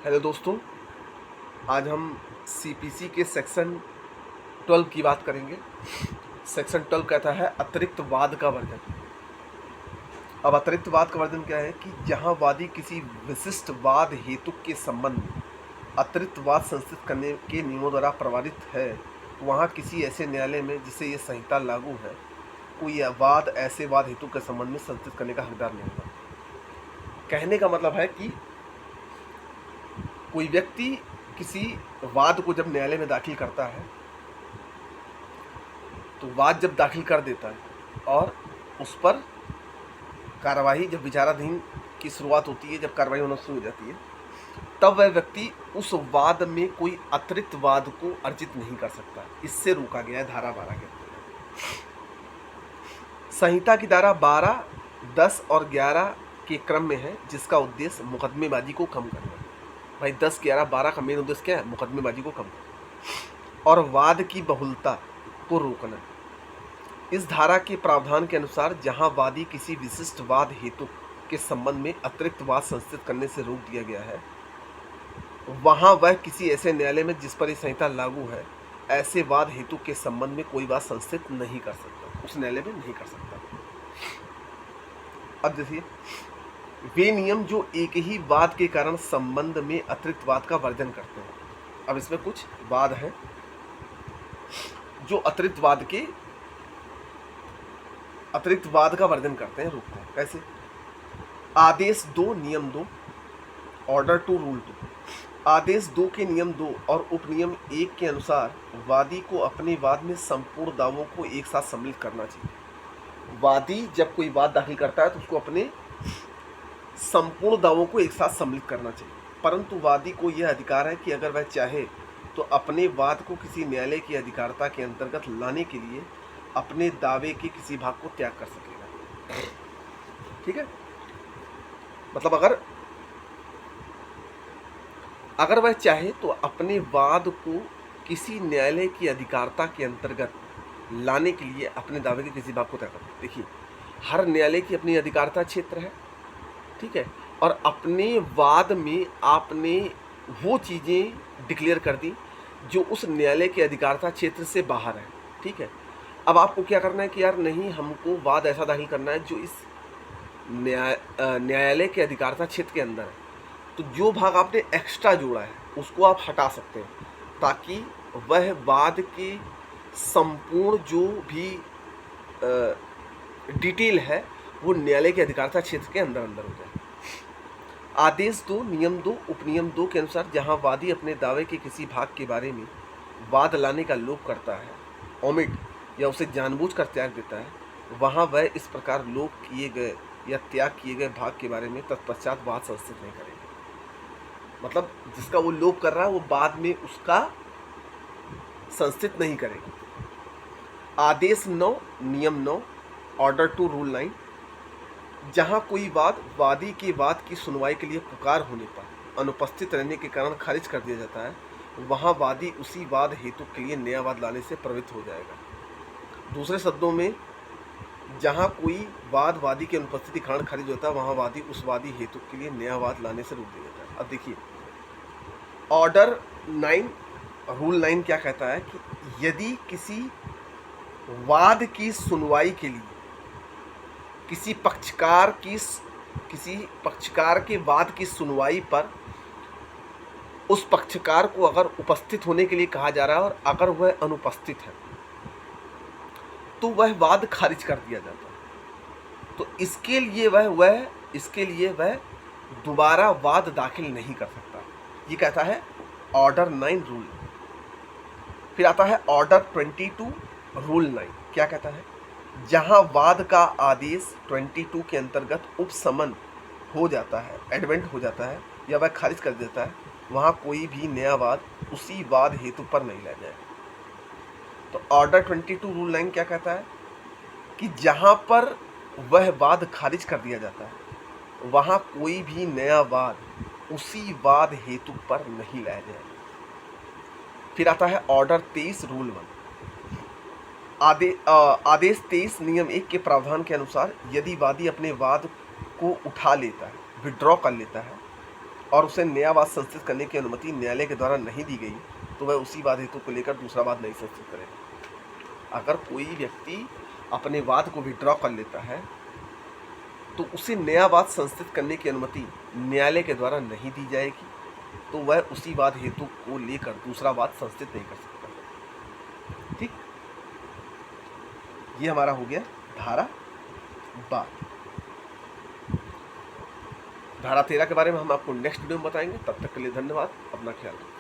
Hello दोस्तों, आज हम सीपीसी के सेक्शन 12 की बात करेंगे। सेक्शन 12 कहता है अतिरिक्त वाद का वर्जन। अब अतिरिक्त वाद का वर्जन क्या है कि जहां वादी किसी विशिष्ट वाद हेतु के संबंध में अतिरिक्त वाद संस्थित करने के नियमों द्वारा प्रभावित है, वहां किसी ऐसे न्यायालय में जिसे ये संहिता लागू है, कोई वाद ऐसे वाद हेतु के संबंध में संस्थित करने का हकदार नहीं होगा। कहने का मतलब है कि कोई व्यक्ति किसी वाद को जब न्यायालय में दाखिल करता है तो वाद जब दाखिल कर देता है और उस पर कार्रवाई जब विचाराधीन की शुरुआत होती है, जब कार्रवाई होना शुरू हो जाती है, तब वह व्यक्ति उस वाद में कोई अतिरिक्त वाद को अर्जित नहीं कर सकता। इससे रोका गया है धारा 12 के अंतर्गत। संहिता की धारा 12, 10 और 11 के क्रम में है, जिसका उद्देश्य मुकदमेबाजी को कम करना है। भाई 10, 11, 12 का मेन उद्देश्य क्या है? मुकदमेबाजी को कम करना और वाद की बहुलता को रोकना। इस धारा के प्रावधान के अनुसार जहां वादी किसी विशिष्ट वाद हेतु के संबंध में अतिरिक्त वाद संस्थित करने से रोक दिया गया है, वहां वह किसी ऐसे न्यायालय में जिस पर यह संहिता लागू है, ऐसे वाद हेतु के संबंध में कोई वाद संस्थित नहीं कर सकता, उस न्यायालय में नहीं कर सकता। अब देखिए, वे नियम जो एक ही वाद के कारण संबंध में अतिरिक्त वाद का वर्जन करते हैं। अब इसमें कुछ वाद हैं जो अतिरिक्त वाद का वर्जन करते हैं, रोकते हैं। कैसे? आदेश 2 नियम 2, ऑर्डर 2 रूल 2। आदेश 2 के नियम 2 और उपनियम 1 के अनुसार वादी को अपने वाद में संपूर्ण दावों को एक साथ सम्मिलित करना चाहिए। वादी जब कोई वाद दाखिल करता है तो उसको अपने संपूर्ण दावों को एक साथ सम्मिलित करना चाहिए, परंतु वादी को यह अधिकार है कि अगर वह चाहे तो अपने वाद को किसी न्यायालय की अधिकारिता के अंतर्गत लाने के लिए अपने दावे के किसी भाग को त्याग कर सकेगा। ठीक है? मतलब अगर वह चाहे तो अपने वाद को किसी न्यायालय की अधिकारिता के अंतर्गत लाने के लिए अपने दावे के किसी भाग को त्याग कर। देखिए, हर न्यायालय की अपनी अधिकारिता क्षेत्र है, ठीक है, और अपने वाद में आपने वो चीज़ें डिक्लेयर कर दी जो उस न्यायालय के अधिकारिता क्षेत्र से बाहर है। ठीक है, अब आपको क्या करना है कि यार नहीं, हमको वाद ऐसा दाखिल करना है जो इस न्यायालय के अधिकारिता क्षेत्र के अंदर है। तो जो भाग आपने एक्स्ट्रा जोड़ा है उसको आप हटा सकते हैं, ताकि वह वाद के संपूर्ण जो भी डिटेल है वो न्यायालय के अधिकारिता क्षेत्र के अंदर हो जाए। आदेश 2 नियम 2 उपनियम 2 के अनुसार जहां वादी अपने दावे के किसी भाग के बारे में वाद लाने का लोप करता है, ओमिट या उसे जानबूझकर त्याग देता है, वहां वह इस प्रकार लोप किए गए या त्याग किए गए भाग के बारे में तत्पश्चात वाद संस्थित नहीं करेगा। मतलब जिसका वो लोप कर रहा है वो बाद में उसका संस्थित नहीं करेगा। आदेश 9 नियम 9 ऑर्डर 2 रूल 9, जहां कोई वादी के वाद की सुनवाई के लिए पुकार होने पर अनुपस्थित रहने के कारण खारिज कर दिया जाता है, वहां वादी उसी वाद हेतु के लिए नया वाद लाने से प्रवृत्त हो जाएगा। दूसरे शब्दों में, जहां कोई वादी की अनुपस्थिति कारण खारिज होता है, वहां वादी उस वादी हेतु के लिए नया वाद लाने से रोक दिया जाता है। अब देखिए, ऑर्डर 9 रूल 9 क्या कहता है कि यदि किसी वाद की सुनवाई के लिए किसी पक्षकार के वाद की सुनवाई पर उस पक्षकार को अगर उपस्थित होने के लिए कहा जा रहा है और अगर वह अनुपस्थित है तो वह वाद खारिज कर दिया जाता है। तो इसके लिए वह दोबारा वाद दाखिल नहीं कर सकता। ये कहता है ऑर्डर 9 रूल। फिर आता है ऑर्डर 22 रूल 9। क्या कहता है? जहां वाद का आदेश 22 के अंतर्गत उपशमन हो जाता है, एडवेंट हो जाता है या वह खारिज कर देता है, वहां कोई भी नया वाद उसी वाद हेतु पर नहीं लाया जाएगा। तो ऑर्डर 22 रूल 9 क्या कहता है कि जहां पर वह वाद खारिज कर दिया जाता है, वहां कोई भी नया वाद उसी वाद हेतु पर नहीं लाया जाएगा। फिर आता है ऑर्डर 23 रूल 1। आदेश 23 नियम 1 के प्रावधान के अनुसार यदि वादी अपने वाद को उठा लेता है, विड्रॉ कर लेता है, और उसे नया वाद संस्थित करने की अनुमति न्यायालय के द्वारा नहीं दी गई तो वह उसी वाद हेतु को लेकर दूसरा वाद नहीं संस्थित करेगा। अगर कोई व्यक्ति अपने वाद को विड्रॉ कर लेता है तो उसे नया वाद संस्थित करने की अनुमति न्यायालय के द्वारा नहीं दी जाएगी, तो वह उसी वाद हेतु को लेकर दूसरा वाद संस्थित नहीं कर सकता। ठीक, ये हमारा हो गया धारा 12। धारा 13 के बारे में हम आपको नेक्स्ट वीडियो में बताएंगे। तब तक के लिए धन्यवाद, अपना ख्याल रखें।